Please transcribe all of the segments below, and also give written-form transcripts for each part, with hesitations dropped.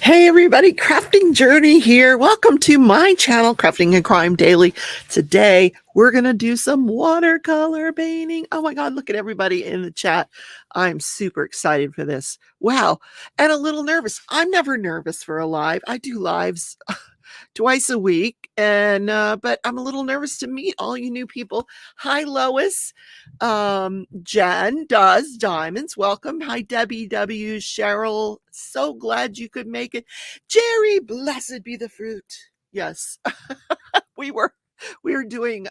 Hey everybody, Crafting Journey here. Welcome to my channel, Crafting and Crime Daily. Today, we're going to do some watercolor painting. Oh my God, look at everybody in the chat. I'm super excited for this. Wow. And a little nervous. I'm never nervous for a live. I do lives twice a week, and but I'm a little nervous to meet all you new people. Hi Lois. Jen does diamonds, welcome. Hi Debbie W, Cheryl, so glad you could make it. Jerry, blessed be the fruit. Yes. we were doing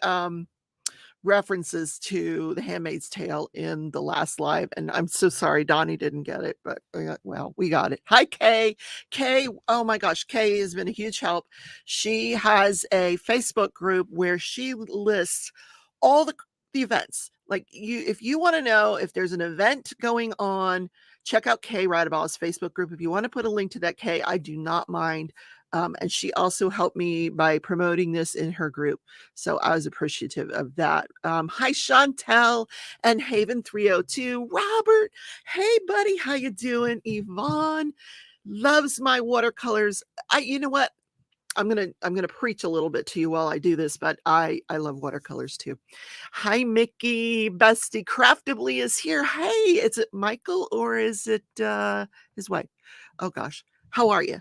references to The Handmaid's Tale in the last live, and I'm so sorry Donnie didn't get it, but well, we got it. Hi Kay. Oh my gosh, Kay has been a huge help. She has a Facebook group where she lists all the events. Like, if you want to know if there's an event going on, check out Kay Radaball's Facebook group. If you want to put a link to that, Kay, I do not mind. And she also helped me by promoting this in her group. So I was appreciative of that. Hi, Chantel and Haven 302. Robert, hey, buddy, how you doing? Yvonne loves my watercolors. You know what? I'm gonna preach a little bit to you while I do this, but I love watercolors too. Hi, Mickey. Bestie Craftably is here. Hey, is it Michael or is it his wife? Oh gosh, how are you?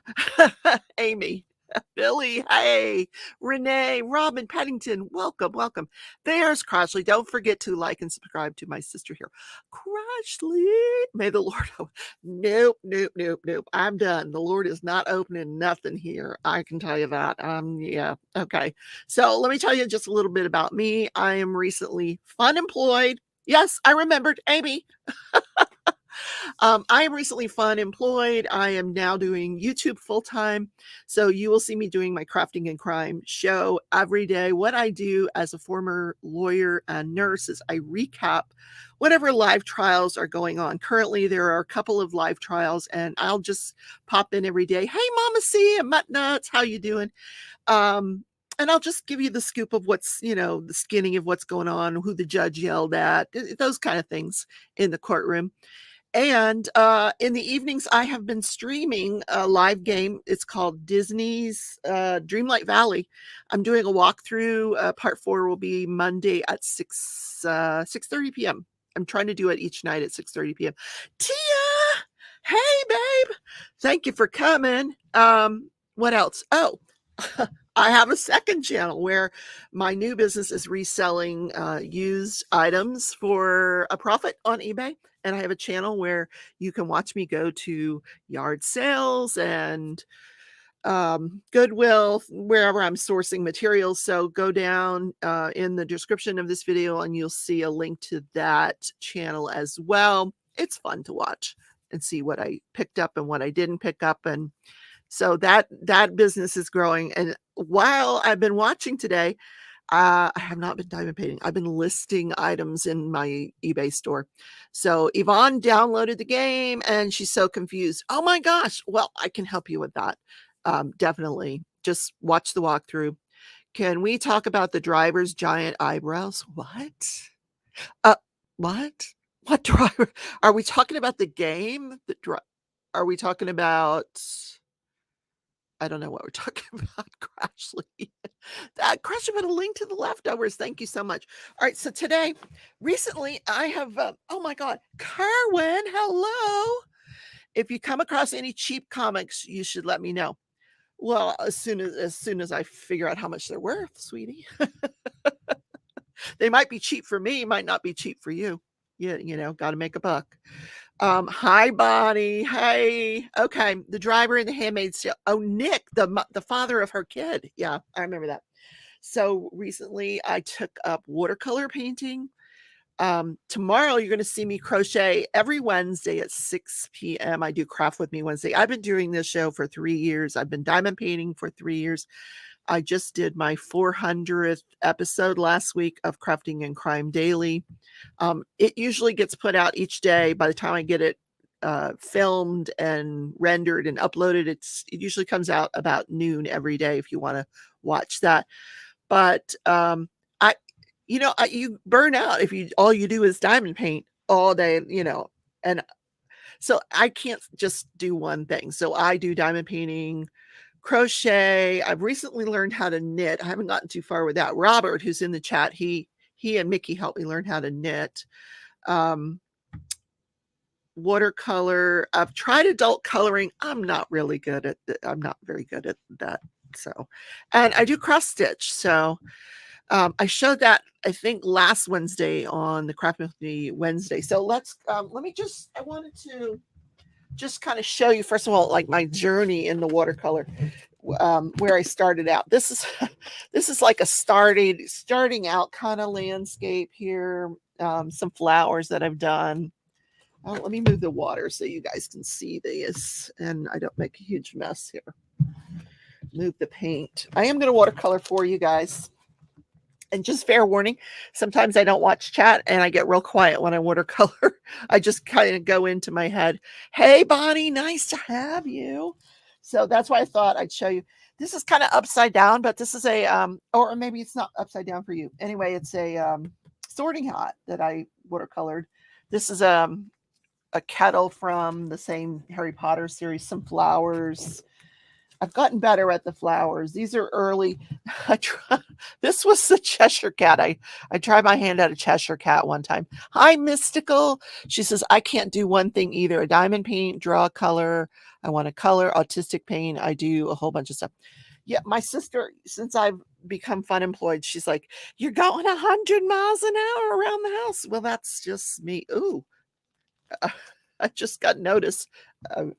Amy, Billy, hey, Renee, Robin, Paddington, welcome. There's Crashley. Don't forget to like and subscribe to my sister here. Crashley, may the Lord open. Nope. I'm done. The Lord is not opening nothing here. I can tell you that. Yeah, okay. So let me tell you just a little bit about me. I am recently unemployed. Yes, I remembered, Amy. I am recently employed. I am now doing YouTube full time. So you will see me doing my Crafting and Crime show every day. What I do as a former lawyer and nurse is I recap whatever live trials are going on. Currently, there are a couple of live trials, and I'll just pop in every day. Hey, Mama C and Mutt Nuts, how you doing? And I'll just give you the scoop of what's, the skinny of what's going on, who the judge yelled at, those kind of things in the courtroom. And in the evenings, I have been streaming a live game. It's called Disney's Dreamlight Valley. I'm doing a walkthrough. Part 4 will be Monday at 6:30 p.m. I'm trying to do it each night at 6:30 p.m. Tia, hey babe, thank you for coming. What else? Oh, I have a second channel where my new business is reselling used items for a profit on eBay. And I have a channel where you can watch me go to yard sales and Goodwill, wherever I'm sourcing materials. So go down in the description of this video and you'll see a link to that channel as well. It's fun to watch and see what I picked up and what I didn't pick up. And so that business is growing. And while I've been watching today, I have not been diamond painting. I've been listing items in my eBay store. So Yvonne downloaded the game and she's so confused. Oh my gosh. Well, I can help you with that. Definitely. Just watch the walkthrough. Can we talk about the driver's giant eyebrows? What? What? What driver? Are we talking about the game? Are we talking about... I don't know what we're talking about, Crashley. Crashley put a link to the leftovers. Thank you so much. All right, so recently, I have, oh my God, Carwin, hello. If you come across any cheap comics, you should let me know. Well, as soon as I figure out how much they're worth, sweetie. They might be cheap for me, might not be cheap for you. Got to make a buck. Hi, Bonnie. Hey. Okay. The driver in The Handmaid's Tale. Oh, Nick, the father of her kid. Yeah, I remember that. So recently I took up watercolor painting. Tomorrow you're going to see me crochet every Wednesday at 6 p.m. I do Craft With Me Wednesday. I've been doing this show for 3 years. I've been diamond painting for 3 years. I just did my 400th episode last week of Crafting and Crime Daily. It usually gets put out each day. By the time I get it filmed and rendered and uploaded, it usually comes out about noon every day if you want to watch that. But you burn out if all you do is diamond paint all day, and So I can't just do one thing. So I do diamond painting, crochet. I've recently learned how to knit. I haven't gotten too far with that. Robert, who's in the chat, he and Mickey helped me learn how to knit. Watercolor. I've tried adult coloring. I'm not really good at I'm not very good at that. So, and I do cross stitch. So I showed that, I think, last Wednesday on the Craft With Me Wednesday. So let me just, I wanted to just kind of show you, first of all, like my journey in the watercolor, where I started out. This is like a starting out kind of landscape here. Some flowers that I've done. Let me move the water so you guys can see this and I don't make a huge mess here. Move the paint. I am going to watercolor for you guys. And just fair warning, sometimes I don't watch chat and I get real quiet when I watercolor. I just kind of go into my head. Hey, Bonnie, nice to have you. So that's why I thought I'd show you. This is kind of upside down, but this is a, or maybe it's not upside down for you. Anyway, it's a sorting hat that I watercolored. This is a kettle from the same Harry Potter series, some flowers. I've gotten better at the flowers. These are early. This was the Cheshire Cat. I tried my hand at a Cheshire Cat one time. Hi, Mystical. She says, I can't do one thing either. A diamond paint, draw a color. I want to color, autistic paint. I do a whole bunch of stuff. Yeah, my sister, since I've become fun employed, she's like, you're going 100 miles an hour around the house. Well, that's just me. Ooh. I just got notice.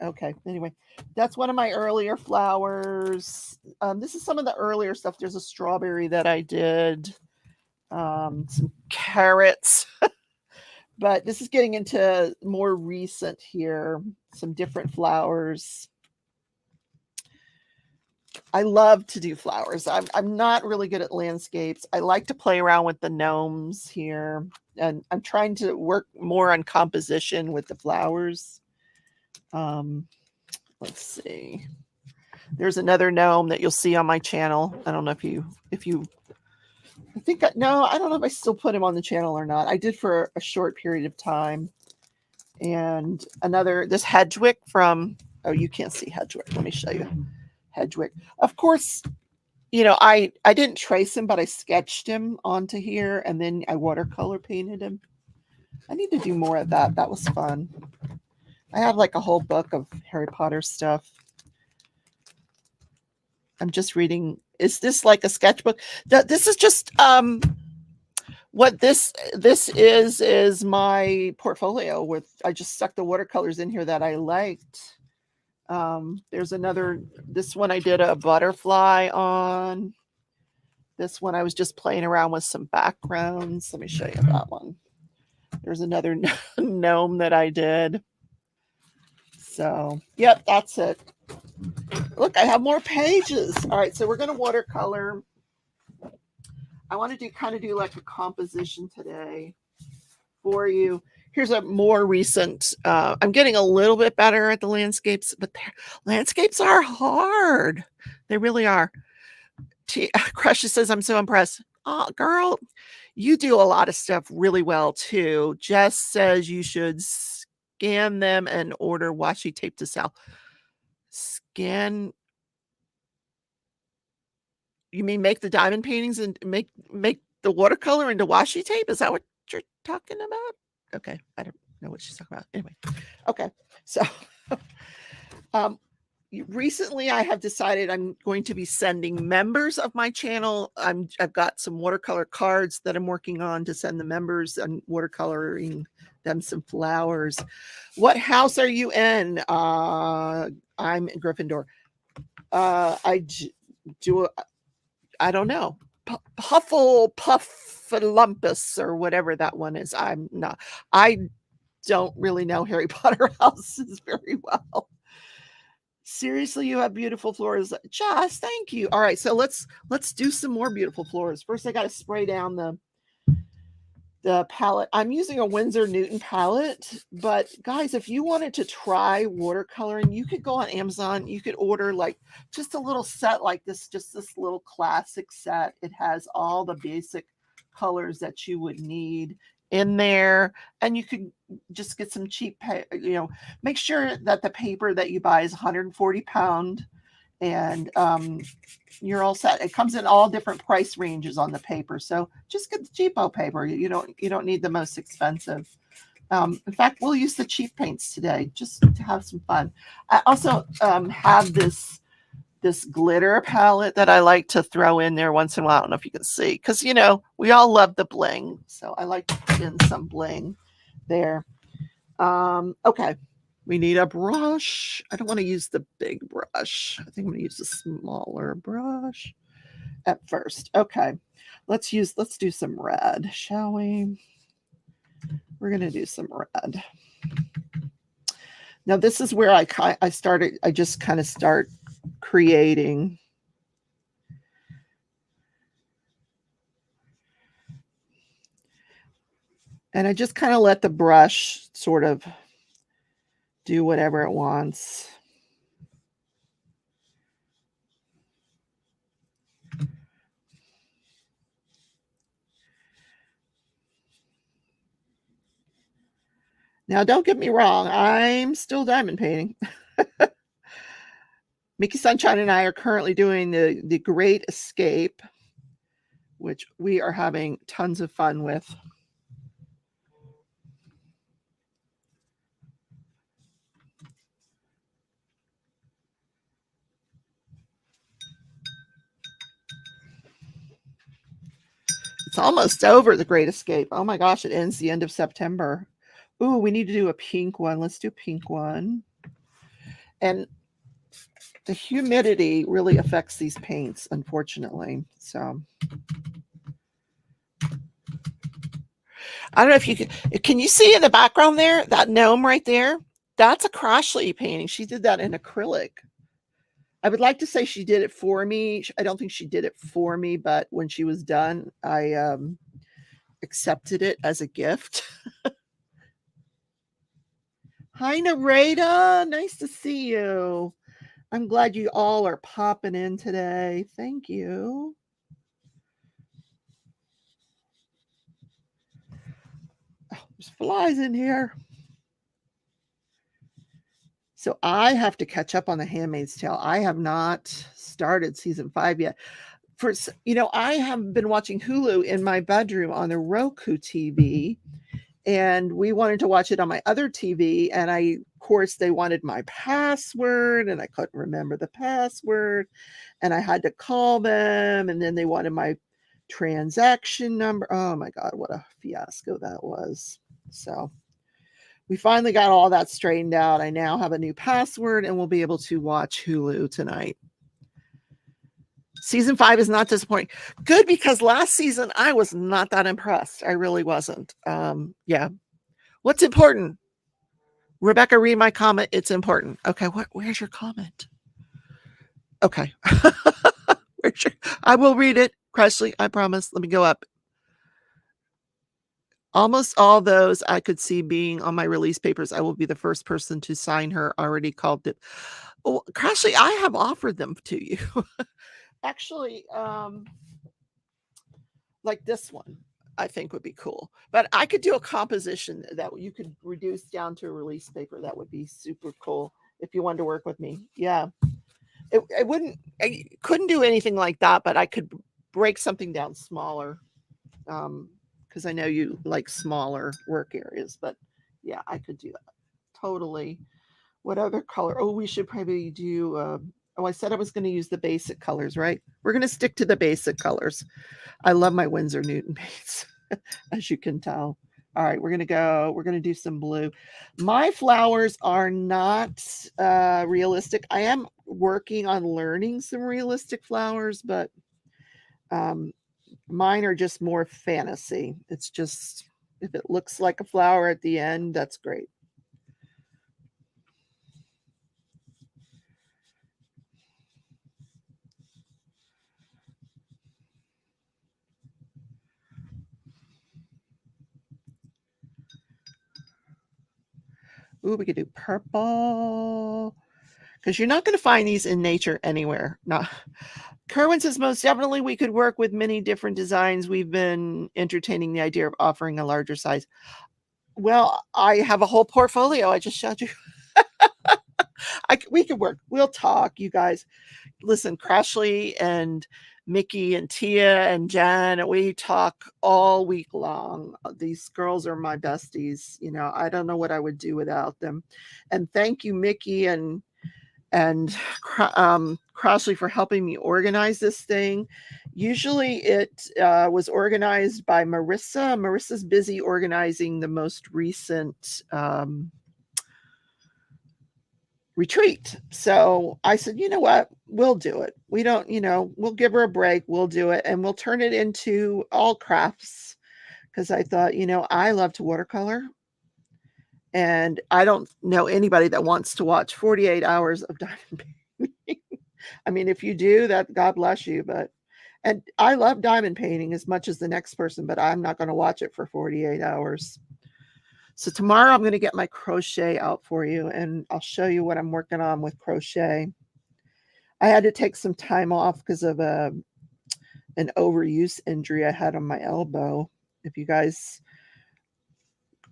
Okay. Anyway, that's one of my earlier flowers. This is some of the earlier stuff. There's a strawberry that I did. Some carrots. But this is getting into more recent here. Some different flowers. I love to do flowers. I'm not really good at landscapes. I like to play around with the gnomes here. And I'm trying to work more on composition with the flowers. Let's see. There's another gnome that you'll see on my channel. I don't know if you, I think, no, I don't know if I still put him on the channel or not. I did for a short period of time. And this Hedgewick from, oh, you can't see Hedgewick. Let me show you. Hedgewick. Of course, you know, I didn't trace him, but I sketched him onto here and then I watercolor painted him. I need to do more of that. That was fun. I have like a whole book of Harry Potter stuff. I'm just reading. Is this like a sketchbook? This is just what this is my portfolio with. I just stuck the watercolors in here that I liked. There's another, this one I did a butterfly on. This one I was just playing around with some backgrounds. Let me show you that one. There's another gnome that I did. So, yep, that's it. Look, I have more pages. All right, so we're going to watercolor. I want to kind of do like a composition today for you. Here's a more recent, I'm getting a little bit better at the landscapes, but landscapes are hard. They really are. Crashley says, I'm so impressed. Oh, girl, you do a lot of stuff really well too. Jess says you should scan them and order washi tape to sell. Scan. You mean make the diamond paintings and make the watercolor into washi tape? Is that what you're talking about? Okay, I don't know what she's talking about. Anyway, okay, so recently I have decided I'm going to be sending members of my channel. I've got some watercolor cards that I'm working on to send the members and watercoloring them some flowers. What house are you in? I'm in Gryffindor. I don't know. Pufflelumpus or whatever that one is. I'm not. I don't really know Harry Potter houses very well. Seriously, you have beautiful floors. Joss, thank you. All right, so let's do some more beautiful floors. First, I got to spray down the palette. I'm using a Winsor Newton palette, but guys, if you wanted to try watercoloring, you could go on Amazon. You could order like just a little set like this, just this little classic set. It has all the basic colors that you would need in there, and you could just get some cheap make sure that the paper that you buy is 140 pound, and you're all set. It comes in all different price ranges on the paper, so just get the cheapo paper. You don't need the most expensive. In fact, we'll use the cheap paints today just to have some fun. I also have this glitter palette that I like to throw in there once in a while. I don't know if you can see, because we all love the bling, so I like to put in some bling there. Okay, we need a brush. I don't want to use the big brush. I think I'm going to use a smaller brush at first. Okay, let's do some red, shall we? We're going to do some red. Now this is where I just kind of start creating. And I just kind of let the brush sort of do whatever it wants. Now, don't get me wrong, I'm still diamond painting. Mickey Sunshine and I are currently doing the Great Escape, which we are having tons of fun with. It's almost over, the Great Escape. Oh my gosh, it ends the end of September. Ooh, we need to do a pink one. Let's do a pink one. And the humidity really affects these paints, unfortunately. So I don't know if you can you see in the background there, that gnome right there? That's a Crashley painting. She did that in acrylic. I would like to say she did it for me. I don't think she did it for me, but when she was done, I accepted it as a gift. Hi, Narrate. Nice to see you. I'm glad you all are popping in today. Thank you. Oh, there's flies in here. So I have to catch up on The Handmaid's Tale. I have not started season 5 yet. I have been watching Hulu in my bedroom on the Roku TV, and we wanted to watch it on my other TV, and of course, they wanted my password, and I couldn't remember the password, and I had to call them, and then they wanted my transaction number. Oh my God, what a fiasco that was. So we finally got all that straightened out. I now have a new password, and we'll be able to watch Hulu tonight. Season 5 is not disappointing. Good, because last season I was not that impressed. I really wasn't. Yeah. What's important? Rebecca, read my comment. It's important. Okay. Where's your comment? Okay. I will read it. Crashley, I promise. Let me go up. Almost all those I could see being on my release papers. I will be the first person to sign her. Already called it. Oh, Crashley, I have offered them to you. Actually, like this one, I think would be cool. But I could do a composition that you could reduce down to a release paper. That would be super cool if you wanted to work with me. Yeah. I couldn't do anything like that, but I could break something down smaller. Because I know you like smaller work areas, but yeah, I could do that. Totally. What other color? Oh, we should probably do, I said I was going to use the basic colors, right? We're going to stick to the basic colors. I love my Winsor Newton paints, as you can tell. All right, we're going to do some blue. My flowers are not realistic. I am working on learning some realistic flowers, but mine are just more fantasy. It's just, if it looks like a flower at the end, that's great. Ooh, we could do purple, because you're not going to find these in nature anywhere. Not Kerwin says, most definitely we could work with many different designs. We've been entertaining the idea of offering a larger size. Well, I have a whole portfolio. I just showed you. We could work. We'll talk, you guys. Listen, Crashley and Mickey and Tia and Jen, we talk all week long. These girls are my besties. You know, I don't know what I would do without them. And thank you, Mickey and Crashley, for helping me organize this thing. Usually it was organized by Marissa. Marissa's busy organizing the most recent retreat. So I said, you know what? We'll do it. We don't, you know, we'll give her a break. We'll do it. And we'll turn it into all crafts. Because I thought, you know, I love to watercolor. And I don't know anybody that wants to watch 48 hours of diamond painting. I mean, if you do that, God bless you. But, and I love diamond painting as much as the next person, but I'm not going to watch it for 48 hours. So tomorrow I'm going to get my crochet out for you, and I'll show you what I'm working on with crochet. I had to take some time off because of an overuse injury I had on my elbow. If you guys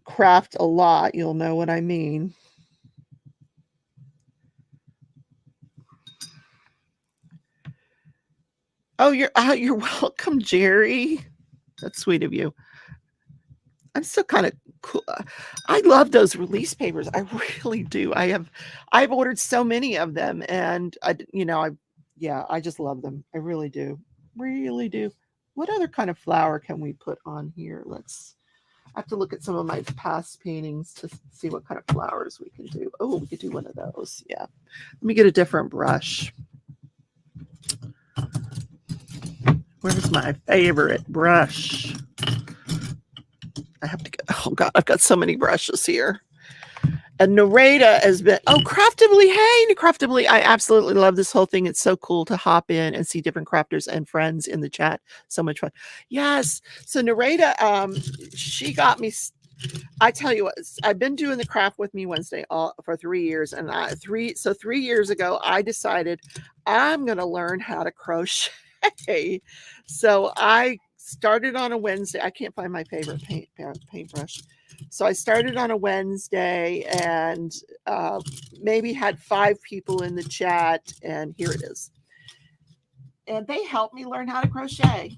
craft a lot, you'll know what I mean. Oh, you're welcome, Jerry. That's sweet of you. I'm still kind of cool. I love those release papers. I really do. I've ordered so many of them, and I just love them. I really do. Really do. What other kind of flower can we put on here? I have to look at some of my past paintings to see what kind of flowers we can do. Oh, we could do one of those. Yeah. Let me get a different brush. Where's my favorite brush? I have to get, oh God, I've got so many brushes here. And Narrate has been, Craftably. Hey, Craftably. I absolutely love this whole thing. It's so cool to hop in and see different crafters and friends in the chat. So much fun. Yes. So Narrate, she got me, I tell you what, I've been doing the Craft With Me Wednesday for 3 years. And 3 years ago, I decided I'm going to learn how to crochet. So I started on a Wednesday. I can't find my favorite paintbrush. So I started on a Wednesday and maybe had 5 people in the chat, and here it is. And they helped me learn how to crochet.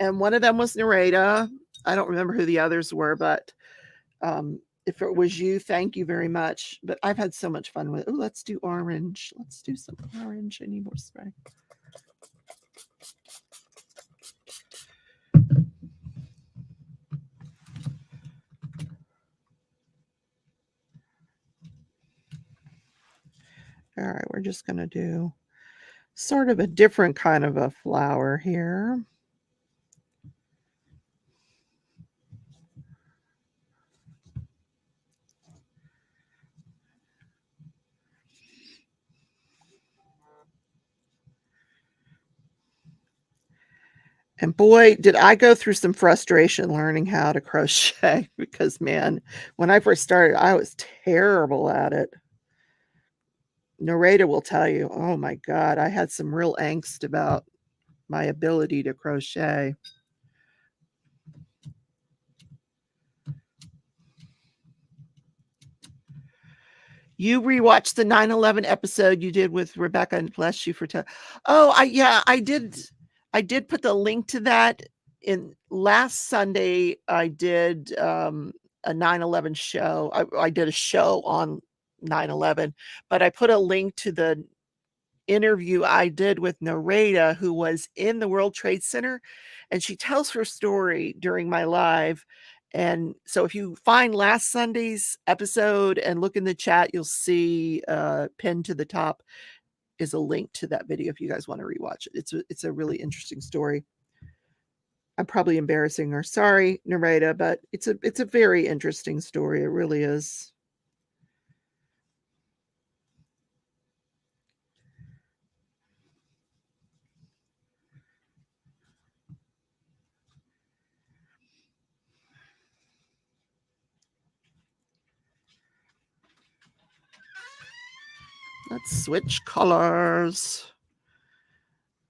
And one of them was Narrata. I don't remember who the others were, but if it was you, thank you very much. But I've had so much fun with it. Oh, let's do orange. Let's do some orange. I need more spray. All right, we're just going to do sort of a different kind of a flower here. And boy, did I go through some frustration learning how to crochet because, man, when I first started, I was terrible at it. Narrator will tell you, oh my God, I had some real angst about my ability to crochet. You rewatched the 9/11 episode you did with Rebecca, and bless you for telling. Oh, I did. I did put the link to that in last Sunday. I did a 9/11 show. I did a show on 9/11, but I put a link to the interview I did with Narrata, who was in the World Trade Center, and she tells her story during my live. And so if you find last Sunday's episode and look in the chat, you'll see pinned to the top is a link to that video if you guys want to rewatch it. It's a really interesting story. I'm probably embarrassing her. Sorry, Narrata, but it's a very interesting story. It really is. Let's switch colors.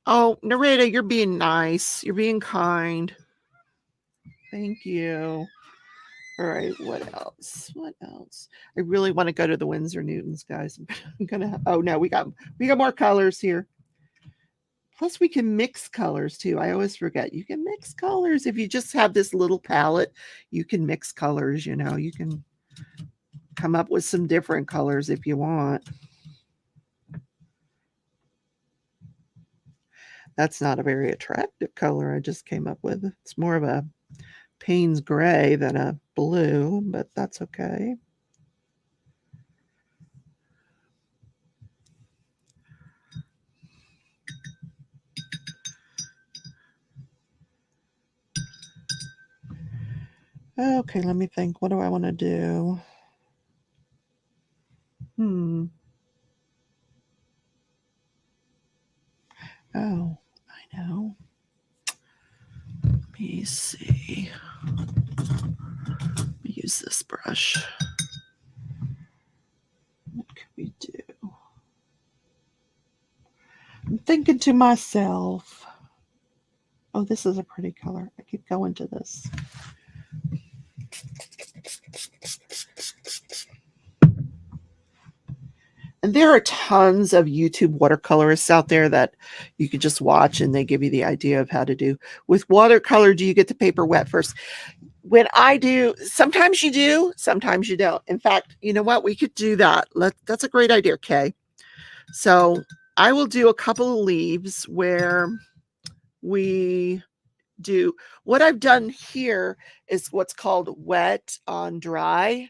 Oh, Narrate, you're being nice. You're being kind. Thank you. All right, what else? What else? I really want to go to the Winsor Newtons, guys. I'm gonna. Oh no, we got more colors here. Plus, we can mix colors too. I always forget you can mix colors. If you just have this little palette, you can mix colors. You know, you can come up with some different colors if you want. That's not a very attractive color I just came up with. It's more of a Payne's gray than a blue, but that's okay. Okay, let me think. What do I want to do? Oh, I know. Let me see. Let me use this brush. What can we do? I'm thinking to myself, oh, this is a pretty color. I keep going to this. And there are tons of YouTube watercolorists out there that you could just watch and they give you the idea of how to do. With watercolor, do you get the paper wet first? When I do, sometimes you do, sometimes you don't. In fact, you know what? We could do that. That's a great idea, Kay. So I will do a couple of leaves where we do, what I've done here is what's called wet on dry.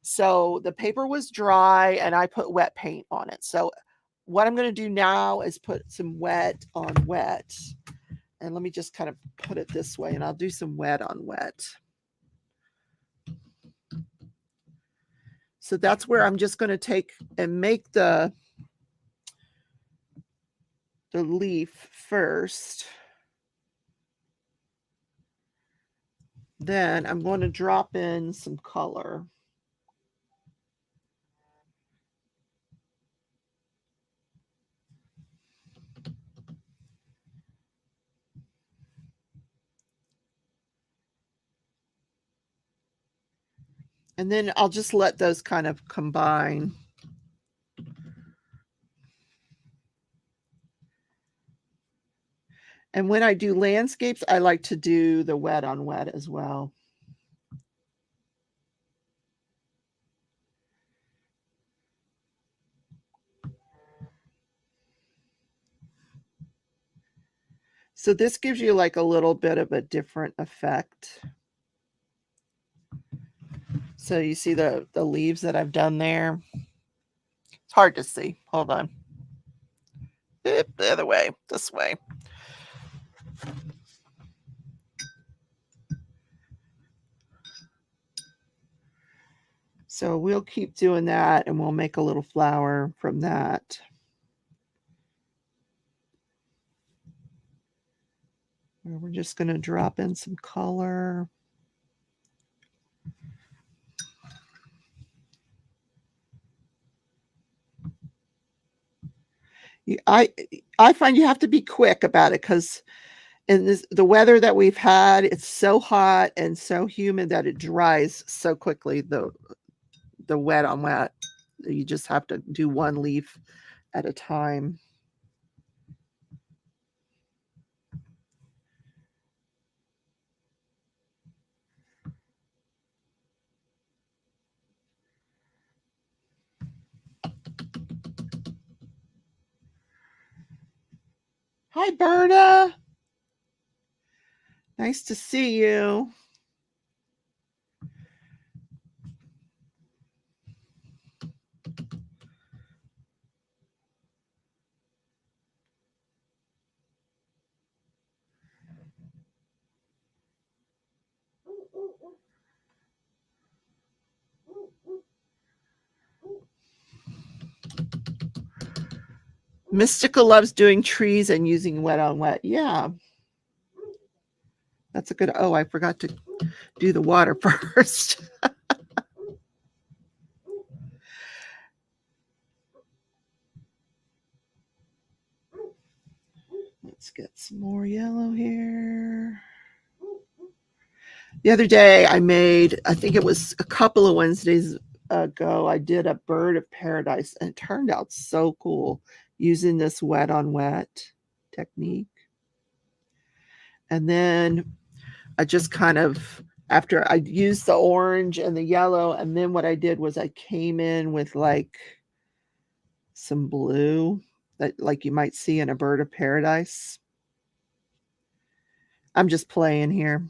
So the paper was dry and I put wet paint on it. So what I'm going to do now is put some wet on wet. And let me just kind of put it this way and I'll do some wet on wet. So that's where I'm just going to take and make the leaf first. Then I'm going to drop in some color. And then I'll just let those kind of combine. And when I do landscapes, I like to do the wet on wet as well. So this gives you like a little bit of a different effect. So you see the leaves that I've done there. It's hard to see. Hold on. The other way, this way. So we'll keep doing that and we'll make a little flower from that. We're just going to drop in some color. I find you have to be quick about it because in the weather that we've had, it's so hot and so humid that it dries so quickly. The wet on wet, you just have to do one leaf at a time. Hi, Berta. Nice to see you. Mystical loves doing trees and using wet on wet. Yeah. That's a good, oh, I forgot to do the water first. get some more yellow here. The other day I made, I think it was a couple of Wednesdays ago, I did a bird of paradise and it turned out so cool using this wet on wet technique. And then I just kind of, after I used the orange and the yellow, and then what I did was I came in with like some blue that like you might see in a bird of paradise. I'm just playing here.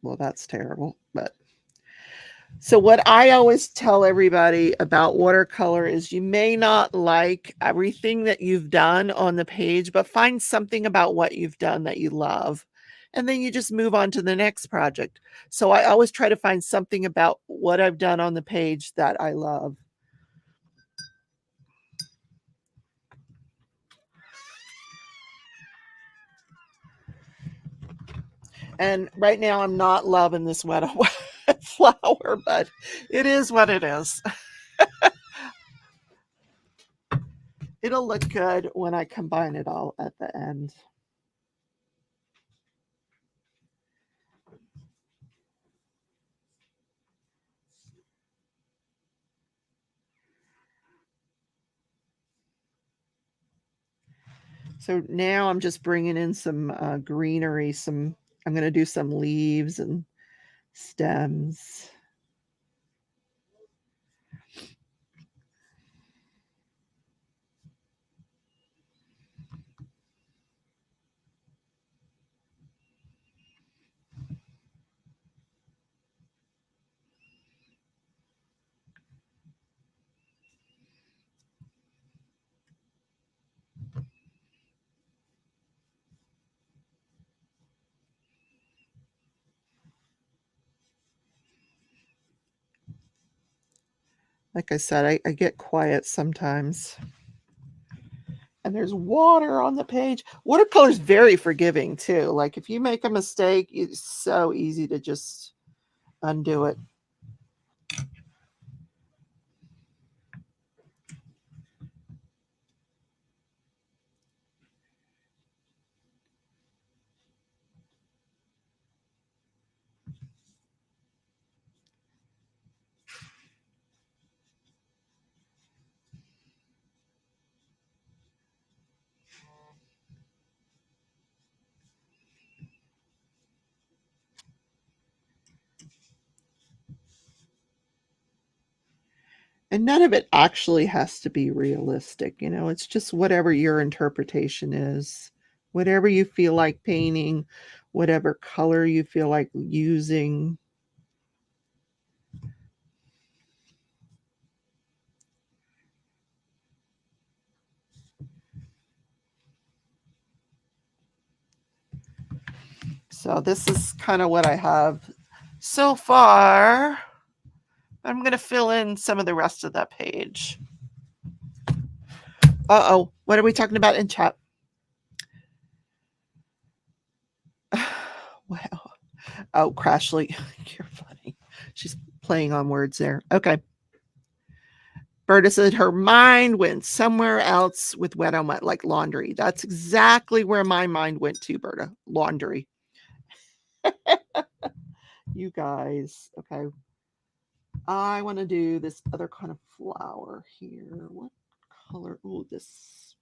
Well, that's terrible, but so what I always tell everybody about watercolor is you may not like everything that you've done on the page, but find something about what you've done that you love. And then you just move on to the next project. So I always try to find something about what I've done on the page that I love. And right now I'm not loving this wet flower, but it is what it is. It'll look good when I combine it all at the end. So now I'm just bringing in some greenery, I'm going to do some leaves and stems. Like I said, I get quiet sometimes. And there's water on the page. Watercolor is very forgiving too. Like if you make a mistake, it's so easy to just undo it. And none of it actually has to be realistic. You know, it's just whatever your interpretation is, whatever you feel like painting, whatever color you feel like using. So this is kind of what I have so far. I'm going to fill in some of the rest of that page. Uh-oh, what are we talking about in chat? Wow. Oh, Crashley, you're funny. She's playing on words there. Okay. Berta said her mind went somewhere else with wet on wet, like laundry. That's exactly where my mind went to, Berta. Laundry. You guys. Okay. I want to do this other kind of flower here. What color? Oh, this.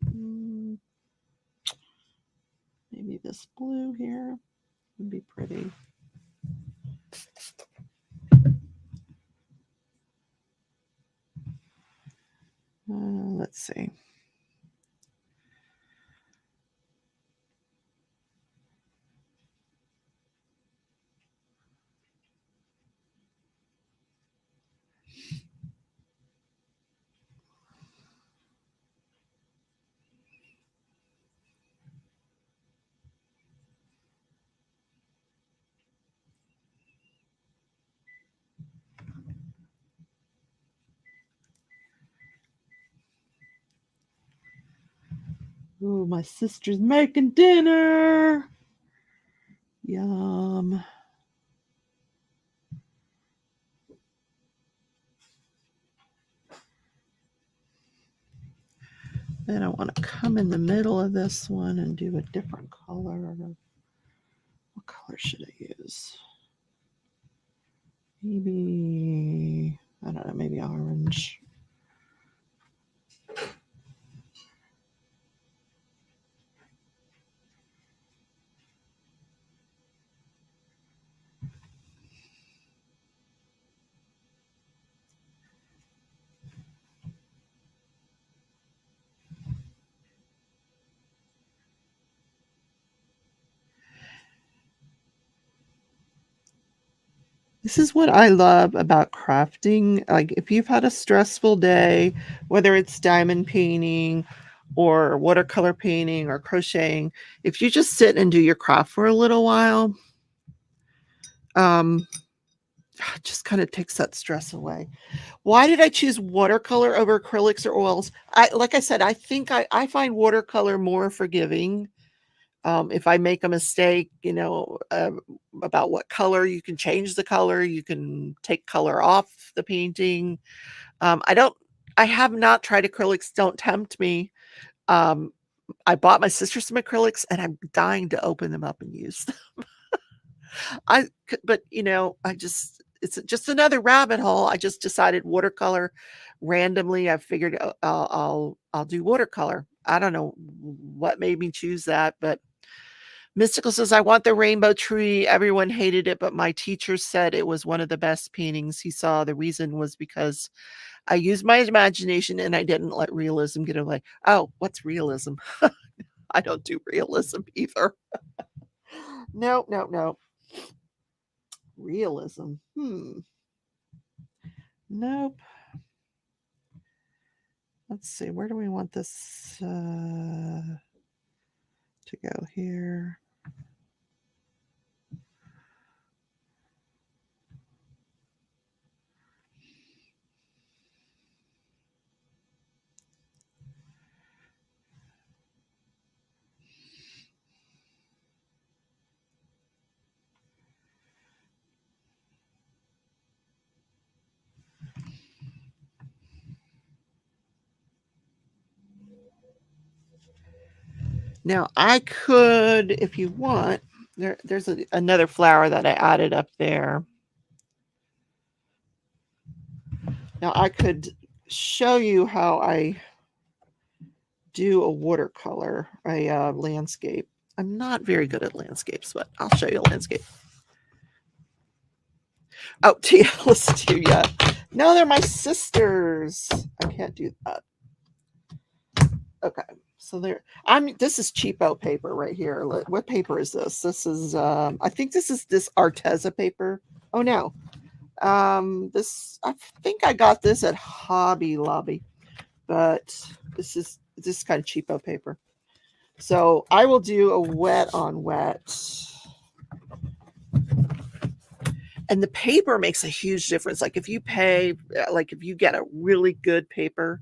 Maybe this blue here would be pretty. Let's see. Oh, my sister's making dinner. Yum. Then I want to come in the middle of this one and do a different color. What color should I use? Maybe, I don't know, maybe orange. This is what I love about crafting. Like, if you've had a stressful day, whether it's diamond painting or watercolor painting or crocheting, if you just sit and do your craft for a little while, it just kind of takes that stress away. Why did I choose watercolor over acrylics or oils? Like I said, I think I find watercolor more forgiving. If I make a mistake, about what color, you can change the color, you can take color off the painting. I have not tried acrylics. Don't tempt me. I bought my sister some acrylics and I'm dying to open them up and use them. But it's just another rabbit hole. I just decided watercolor randomly. I figured I'll do watercolor. I don't know what made me choose that, but Mystical says, I want the rainbow tree. Everyone hated it, but my teacher said it was one of the best paintings he saw. The reason was because I used my imagination and I didn't let realism get away. Oh, what's realism? I don't do realism either. No. Realism. Nope. Let's see. Where do we want this to go here? Now I could, if you want, there's another flower that I added up there. Now I could show you how I do a watercolor, a landscape. I'm not very good at landscapes, but I'll show you a landscape. Oh, Tia, listen to you. Yeah. No, they're my sisters. I can't do that. Okay. So this is cheapo paper right here. What paper is this? This is I think this is this Arteza paper. Oh no. I think I got this at Hobby Lobby, but this is kind of cheapo paper. So I will do a wet on wet. And the paper makes a huge difference. Like if you get a really good paper,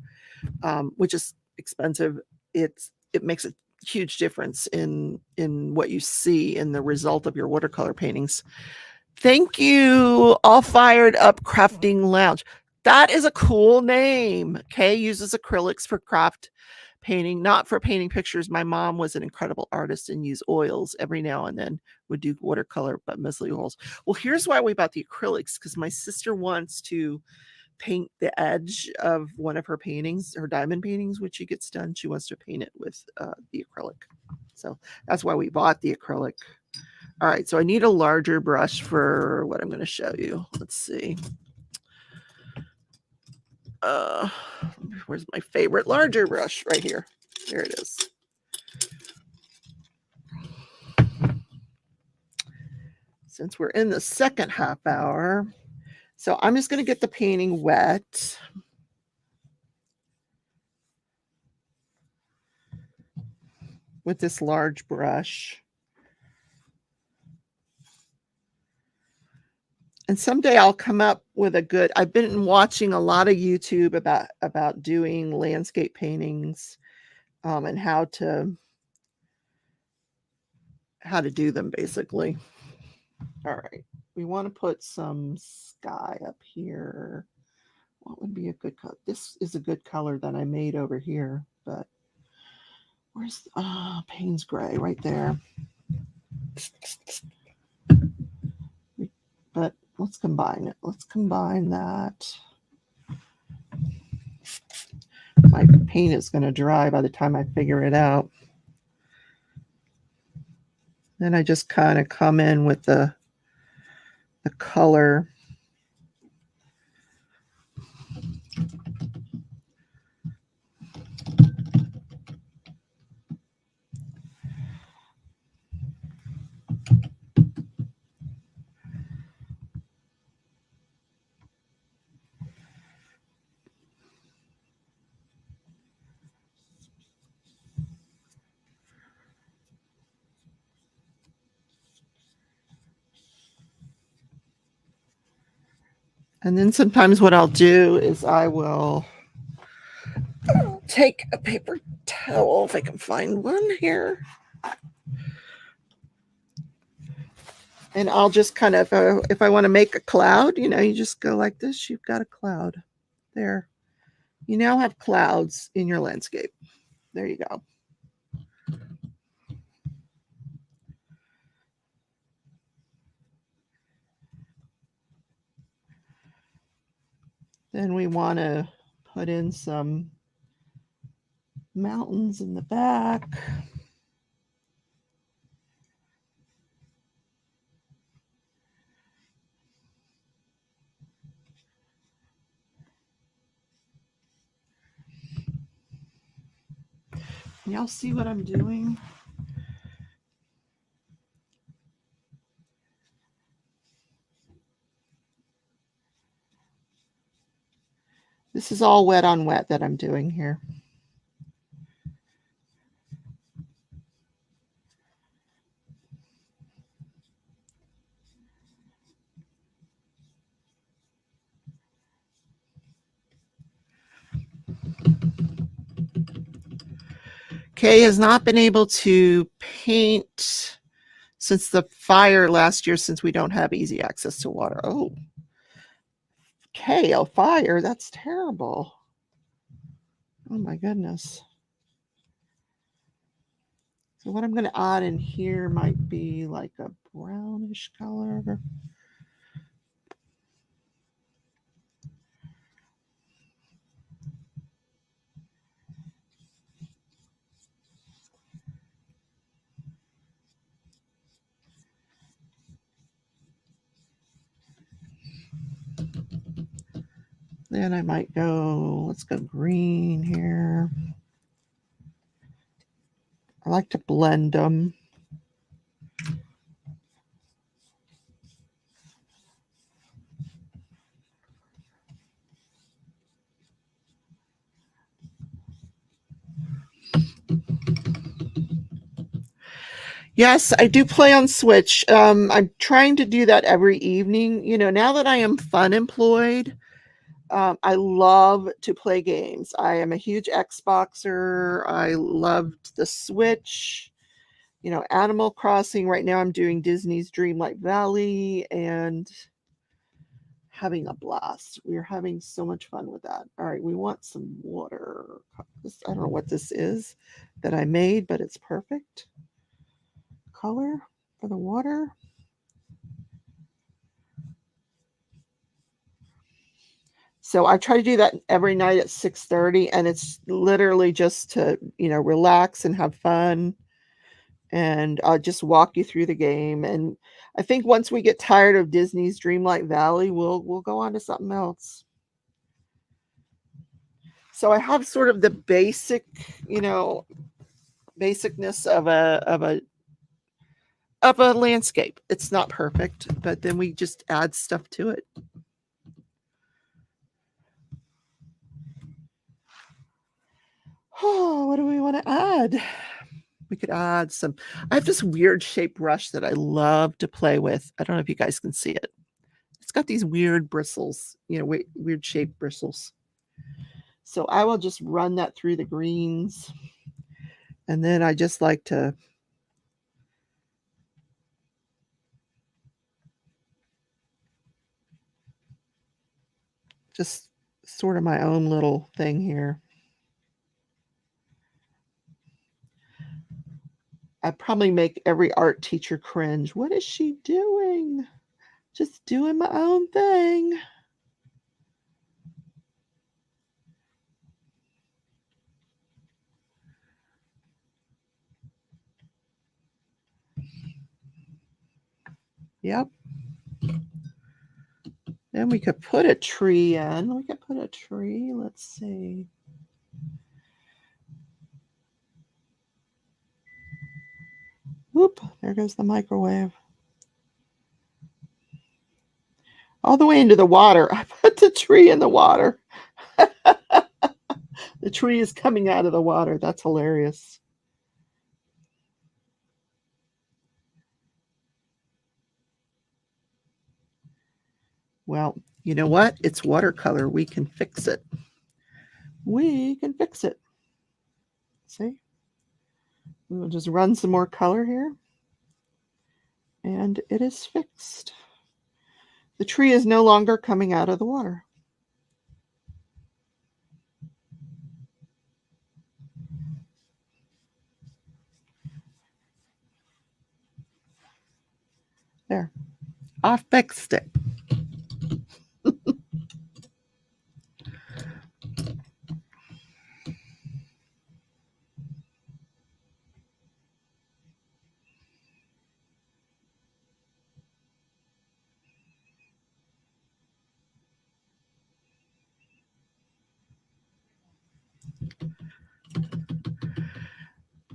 which is expensive, it makes a huge difference in what you see in the result of your watercolor paintings. Thank you, All Fired Up Crafting Lounge. That is a cool name. Kay uses acrylics for craft painting, not for painting pictures. My mom was an incredible artist and used oils every now and then, would do watercolor, but mostly oils. Well, here's why we bought the acrylics, because my sister wants to paint the edge of one of her paintings, her diamond paintings, when she gets done. She wants to paint it with the acrylic. So that's why we bought the acrylic. All right, so I need a larger brush for what I'm going to show you. Let's see. Where's my favorite larger brush? Right here. There it is. Since we're in the second half hour, so I'm just going to get the painting wet. With this large brush. And someday I'll come up with a good, I've been watching a lot of YouTube about doing landscape paintings, and how to do them basically. All right. We want to put some sky up here. What would be a good color? This is a good color that I made over here, but Where's Payne's Gray? Right there. But let's combine it. Let's combine that. My paint is going to dry by the time I figure it out. Then I just kind of come in with the color. And then sometimes what I'll do is I will take a paper towel, if I can find one here. And I'll just kind of, if I want to make a cloud, you know, you just go like this, you've got a cloud there. You now have clouds in your landscape. There you go. Then we want to put in some mountains in the back. Y'all see what I'm doing? This is all wet on wet that I'm doing here. Kay has not been able to paint since the fire last year, since we don't have easy access to water. Oh, Kay, a fire? That's terrible. Oh my goodness. So what I'm going to add in here might be like a brownish color. Then I might go, let's go green here. I like to blend them. Yes, I do play on Switch. I'm trying to do that every evening. You know, now that I am fun employed, I love to play games. I am a huge Xboxer. I loved the Switch, you know, Animal Crossing. Right now I'm doing Disney's Dreamlight Valley and having a blast. We're having so much fun with that. All right, we want some water. I don't know what this is that I made, but it's perfect color for the water. So I try to do that every night at 6:30, and it's literally just to, you know, relax and have fun, and I'll just walk you through the game. And I think once we get tired of Disney's Dreamlight Valley, we'll go on to something else. So I have sort of the basic, you know, basicness of a landscape. It's not perfect, but then we just add stuff to it. Oh, what do we want to add? We could add some. I have this weird shaped brush that I love to play with. I don't know if you guys can see it. It's got these weird bristles, you know, weird shaped bristles. So I will just run that through the greens. And then I just like to just sort of my own little thing here. I'd probably make every art teacher cringe. What is she doing? Just doing my own thing. Yep. Then we could put a tree in. We could put a tree. Let's see. Whoop, there goes the microwave. All the way into the water. I put the tree in the water. The tree is coming out of the water. That's hilarious. Well, you know what? It's watercolor. We can fix it. We can fix it. See? We'll just run some more color here. And it is fixed. The tree is no longer coming out of the water. There. I fixed it.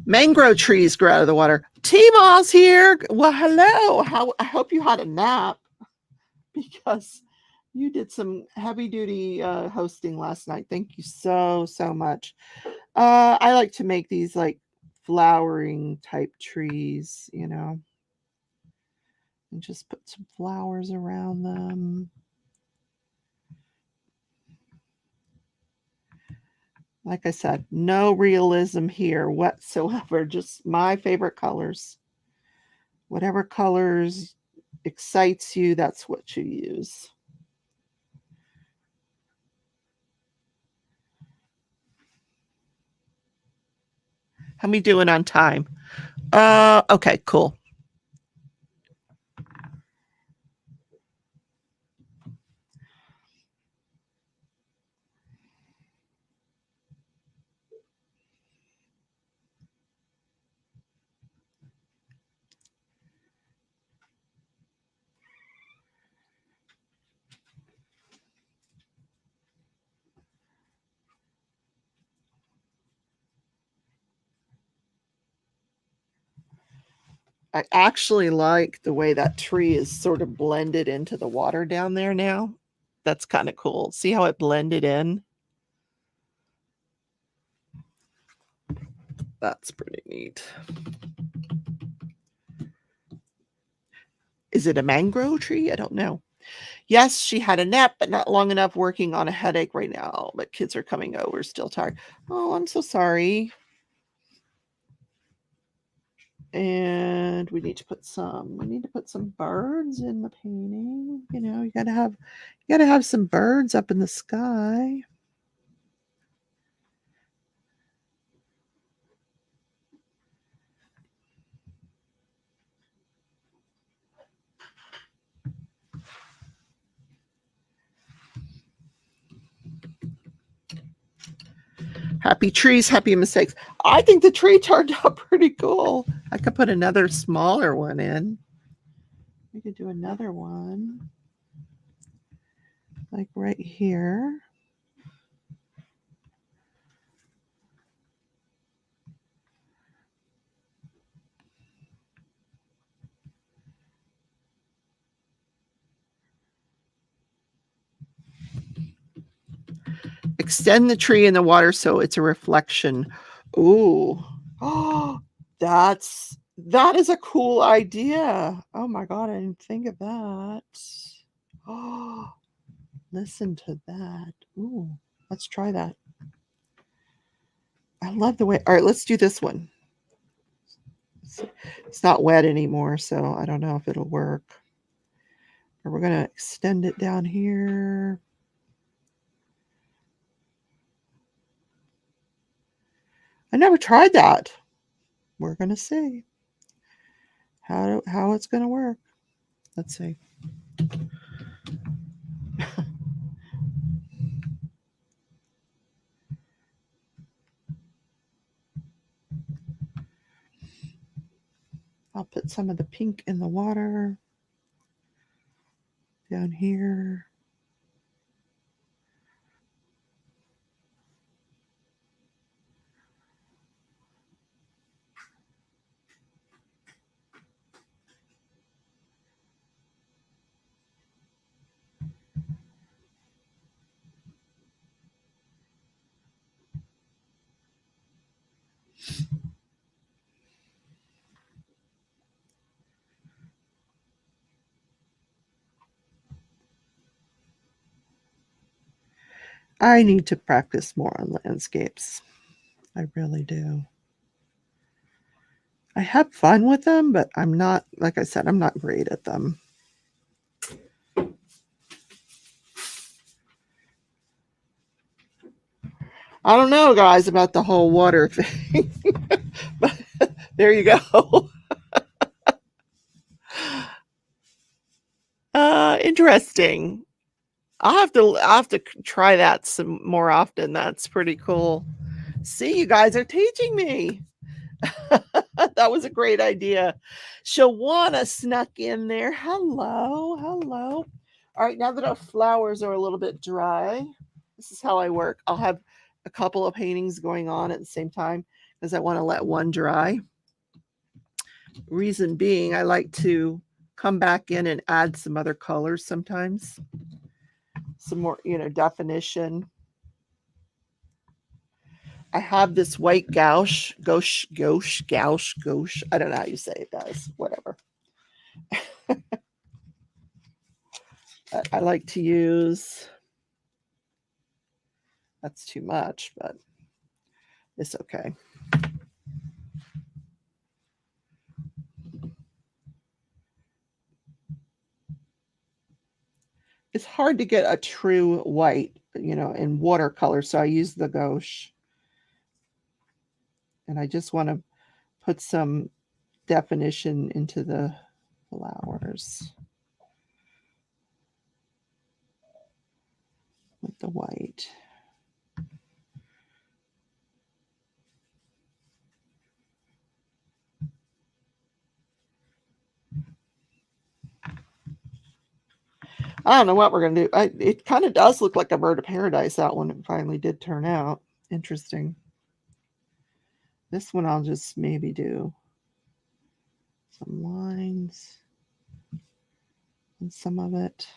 Mangrove trees grow out of the water. T-Mall's here. Well, hello. I hope you had a nap because you did some heavy duty hosting last night. Thank you so much. I like to make these like flowering type trees, you know, and just put some flowers around them. Like I said, no realism here whatsoever, just my favorite colors. Whatever colors excites you, that's what you use. How me doing on time? Okay, cool. I actually like the way that tree is sort of blended into the water down there now. That's kind of cool. See how it blended in? That's pretty neat. Is it a mangrove tree? I don't know. Yes, she had a nap, but not long enough, working on a headache right now. But kids are coming over, still tired. Oh, I'm so sorry. And we need to put some birds in the painting. You know, you gotta have some birds up in the sky. Happy trees, happy mistakes. I think the tree turned out pretty cool. I could put another smaller one in. We could do another one like right here. Extend the tree in the water so it's a reflection. Ooh. Oh, that is a cool idea. Oh my God, I didn't think of that. Oh, listen to that. Ooh, let's try that. I love the way. All right, let's do this one. It's not wet anymore, so I don't know if it'll work. Or we're going to extend it down here. I never tried that. We're going to see. how it's going to work. Let's see. I'll put some of the pink in the water down here. I need to practice more on landscapes. I really do. I have fun with them, but I'm not, like I said, I'm not great at them. I don't know, guys, about the whole water thing. But there you go. Interesting. I'll have to try that some more often. That's pretty cool. See, you guys are teaching me. That was a great idea. Shawana snuck in there. Hello, hello. All right, now that our flowers are a little bit dry, this is how I work. I'll have a couple of paintings going on at the same time because I want to let one dry. Reason being, I like to come back in and add some other colors sometimes. Some more, definition. I have this white gouache. I don't know how you say it, guys. Whatever. I like to use, that's too much, but it's okay. It's hard to get a true white, in watercolor, so I use the gouache. And I just want to put some definition into the flowers with the white. I don't know what we're going to do. It kind of does look like a bird of paradise, that one. It finally did turn out. Interesting. This one I'll just maybe do some lines and some of it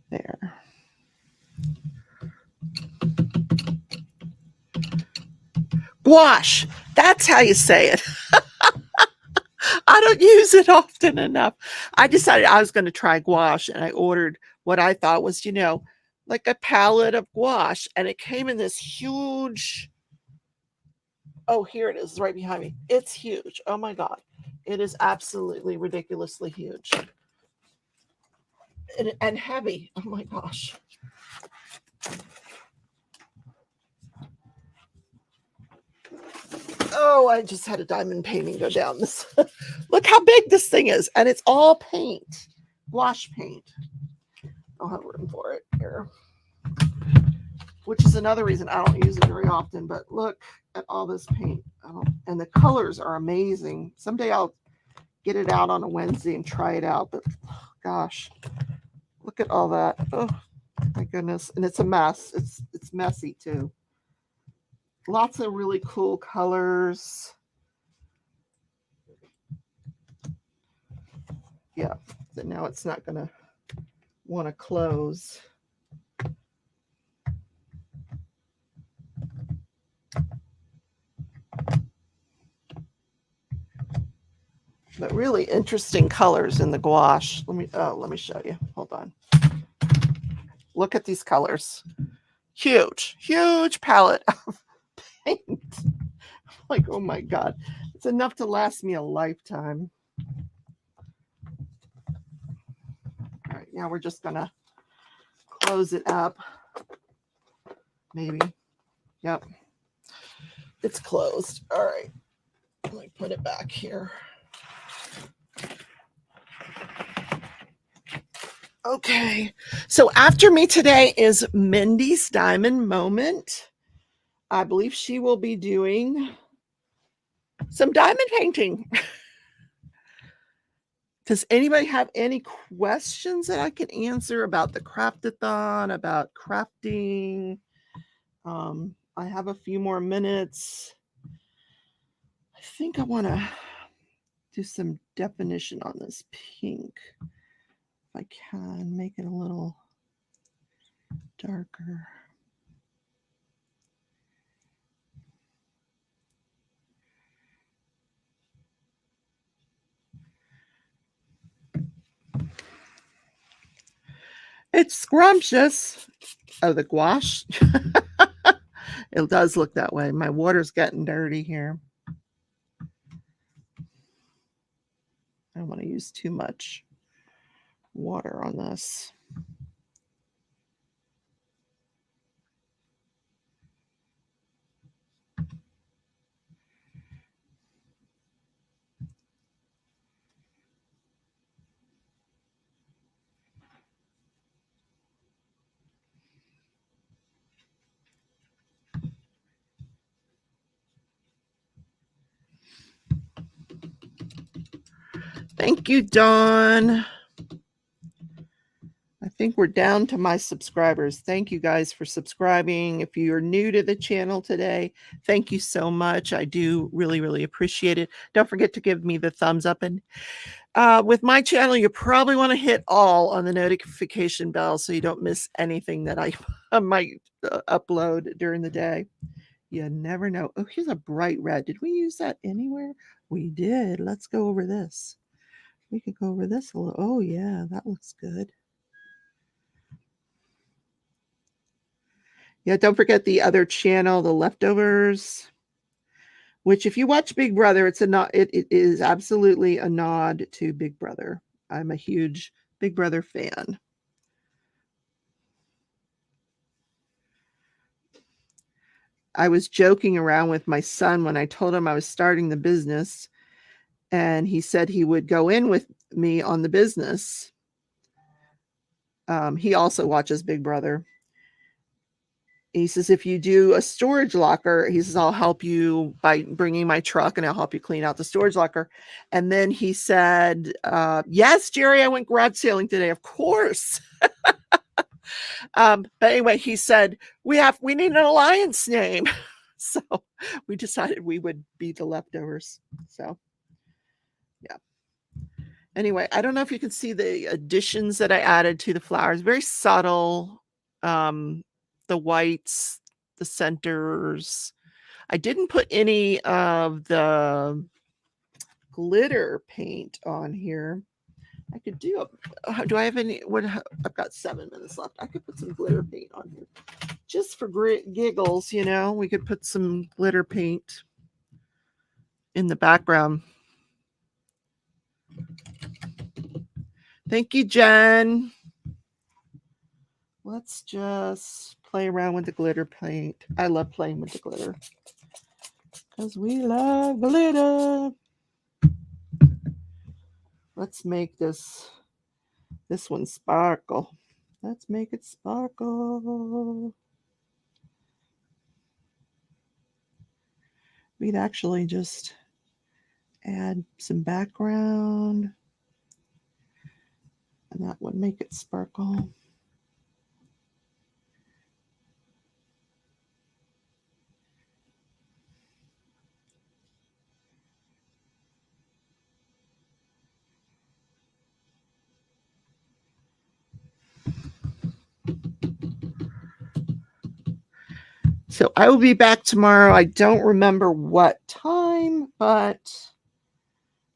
there. Gouache. That's how you say it. I don't use it often enough. I decided I was going to try gouache, and I ordered what I thought was, like a palette of gouache, and it came in this huge. Oh, here it is right behind me. It's huge. Oh my God. It is absolutely ridiculously huge. And heavy. Oh my gosh. Oh, I just had a diamond painting go down this. Look how big this thing is. And it's all paint. Wash paint. I don't have room for it here. Which is another reason I don't use it very often. But look at all this paint. And the colors are amazing. Someday I'll get it out on a Wednesday and try it out. But oh, gosh, look at all that. Oh my goodness. And it's a mess. It's messy too. Lots of really cool colors. Yeah, so now it's not going to want to close. But really interesting colors in the gouache. Let me show you. Hold on. Look at these colors. Huge, huge palette of paint. Like, oh my God. It's enough to last me a lifetime. All right, now we're just going to close it up. Maybe. Yep. It's closed. All right. Let me put it back here. Okay, so after me today is Mindy's Diamond Moment. I believe she will be doing some diamond painting. Does anybody have any questions that I can answer about the craftathon, about crafting? I have a few more minutes. I think I want to do some definition on this pink. If I can make it a little darker. It's scrumptious. Oh, the gouache. It does look that way. My water's getting dirty here. I don't want to use too much water on this. Thank you, Dawn. I think we're down to my subscribers. Thank you guys for subscribing. If you're new to the channel today, thank you so much. I do really, really appreciate it. Don't forget to give me the thumbs up. And with my channel, you probably want to hit all on the notification bell so you don't miss anything that I might upload during the day. You never know. Oh, here's a bright red. Did we use that anywhere? We did. Let's go over this. We could go over this a little. Oh, yeah, that looks good. Yeah, don't forget the other channel, The Leftovers, which if you watch Big Brother, it is absolutely a nod to Big Brother. I'm a huge Big Brother fan. I was joking around with my son when I told him I was starting the business, and he said he would go in with me on the business. He also watches Big Brother. He says, if you do a storage locker, he says, I'll help you by bringing my truck and I'll help you clean out the storage locker. And then he said, yes, Jerry, I went garage sailing today. Of course. But anyway, he said, we need an alliance name. So we decided we would be The Leftovers. So yeah. Anyway, I don't know if you can see the additions that I added to the flowers. Very subtle. The whites, the centers. I didn't put any of the glitter paint on here. I could do do I have any? I've got 7 minutes left. I could put some glitter paint on here just for giggles, you know. We could put some glitter paint in the background. Thank you, Jen. Let's just play around with the glitter paint. I love playing with the glitter because we love glitter. Let's make this one sparkle. Let's make it sparkle. We'd actually just add some background, and that would make it sparkle. So I will be back tomorrow. I don't remember what time, but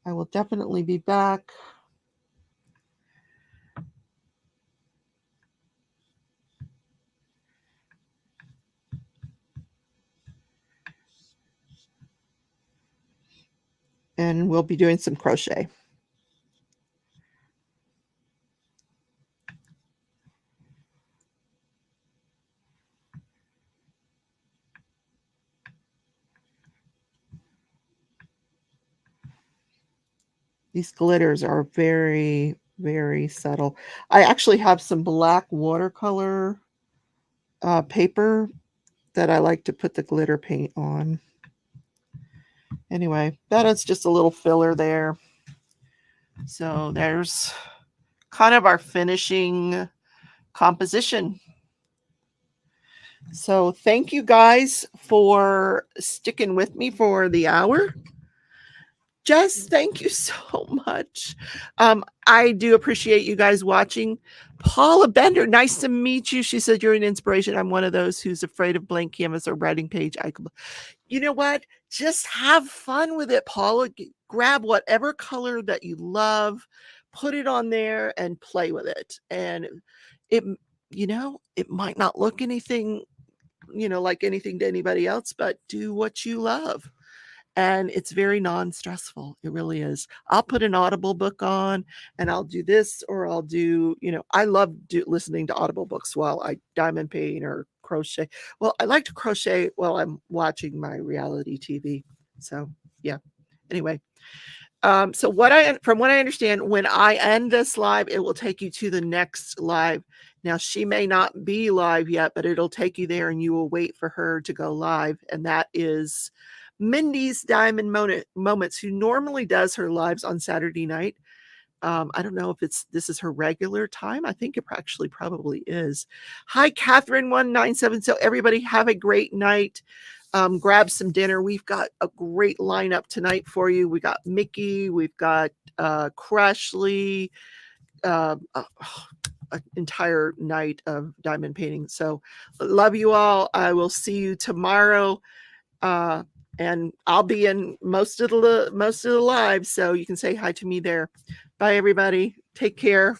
I will definitely be back. And we'll be doing some crochet. These glitters are very, very subtle. I actually have some black watercolor paper that I like to put the glitter paint on. Anyway, that is just a little filler there. So there's kind of our finishing composition. So thank you guys for sticking with me for the hour. Jess, thank you so much. I do appreciate you guys watching. Paula Bender, nice to meet you. She said you're an inspiration. I'm one of those who's afraid of blank canvas or writing page. You know what? Just have fun with it, Paula. Grab whatever color that you love, put it on there and play with it. And it, it might not look anything, like anything to anybody else, but do what you love. And it's very non-stressful. It really is. I'll put an Audible book on and I'll do this, or I'll do, I love listening to Audible books while I diamond paint or crochet. Well, I like to crochet while I'm watching my reality TV. So yeah. Anyway, from what I understand, when I end this live, it will take you to the next live. Now, she may not be live yet, but it'll take you there and you will wait for her to go live. And that is Mindy's Diamond Moments, who normally does her lives on Saturday night. I don't know if this is her regular time. I think it actually probably is. Hi, Catherine197. So everybody have a great night. Grab some dinner. We've got a great lineup tonight for you. We got Mickey. We've got Crashley. An entire night of diamond painting. So love you all. I will see you tomorrow. And I'll be in most of the lives, so you can say hi to me there. Bye, everybody. Take care.